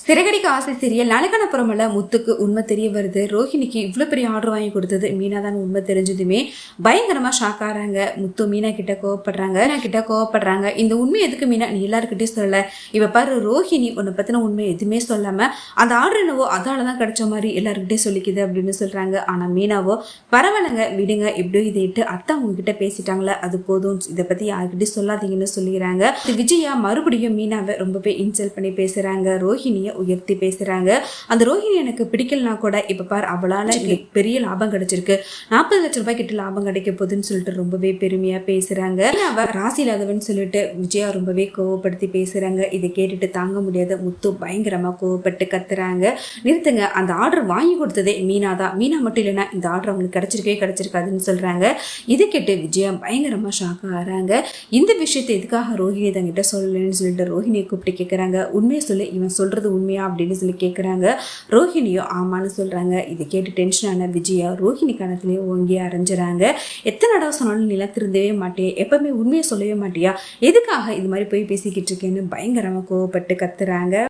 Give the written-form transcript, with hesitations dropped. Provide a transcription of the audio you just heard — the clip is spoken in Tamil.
சிறகடிக்க ஆசை சீரியல் நாளைக்கான புறமல முத்துக்கு உண்மை தெரிய வருது. ரோஹிணிக்கு இவ்வளவு பெரிய ஆர்டர் வாங்கி கொடுத்தது மீனா தான் உண்மை தெரிஞ்சதுமே பயங்கரமா ஷாக் ஆறாங்க. முத்து மீனா கிட்ட கோவப்படுறாங்க. இந்த உண்மை எதுக்கு மீனா நீ எல்லாருக்கிட்டே சொல்ல, இவ பாரு ரோஹிணி உன்னை பத்தின உண்மை எதுவுமே சொல்லாம அந்த ஆர்டர் என்னவோ அதாலதான் கிடைச்ச மாதிரி எல்லாருக்கிட்டே சொல்லிக்குது அப்படின்னு சொல்றாங்க. ஆனா மீனாவோ பரவாயில்லங்க விடுங்க, எப்படியோ இதை இட்டு அத்தை அவங்க கிட்ட பேசிட்டாங்களே அது போதும், இதை பத்தி யாருக்கிட்டே சொல்லாதீங்கன்னு சொல்லிக்கிறாங்க. விஜயா மறுபடியும் மீனாவை ரொம்பவே இன்சல்ட் பண்ணி பேசுறாங்க. ரோஹிணிய உயர்த்தி பேசுறாங்க. அந்த ரோஹிணி எனக்கு பிடிக்கலனா கூட இப்ப பார் அவளால பெரிய லாபம் கிடைச்சிருக்கு, 40 லட்சம் ரூபாய் கிட்ட லாபம் கிடைக்க போகுதுன்னு சொல்லிட்டு ரொம்பவே பெருமையா பேசுறாங்க. அவ ராசி இல்லாதவன் சொல்லிட்டு விஜயா ரொம்பவே கோவப்படுத்தி பேசுறாங்க. இதை கேட்டுட்டு தாங்க முடியாத முத்து பயங்கரமா கோவப்பட்டு கத்துறாங்க. நிறுத்துங்க, அந்த ஆர்டர் வாங்கி கொடுத்ததே மீனா தான், மீனா மட்டும் இல்லைன்னா இந்த ஆர்டர் அவங்களுக்கு கிடைச்சிருக்காதுன்னு சொல்றாங்க. இதை கேட்டு விஜயா பயங்கரமா ஷாக் ஆறாங்க. இந்த விஷயத்தை எதுக்காக ரோஹிணி தங்கிட்ட சொல்லலன்னு சொல்லிட்டு ரோஹிணியை கூப்பிட்டு கேட்கறாங்க. உண்மையை சொல்லி இவன் சொல்றது உண்மையா அப்படின்னு சொல்லி கேட்குறாங்க. ரோஹிணியோ ஆமான்னு சொல்றாங்க. இதை கேட்டு டென்ஷன் ஆன விஜயா ரோஹிணி கணத்திலேயே ஓங்கி அரைஞ்சுறாங்க. எத்தனை தடவை சொன்னாலும் நில திருந்தவே மாட்டேன், எப்பவுமே உண்மையை சொல்லவே மாட்டியா, எதுக்காக இது மாதிரி போய் பேசிக்கிட்டு இருக்கேன்னு பயங்கரமா கோவப்பட்டு கத்துறாங்க.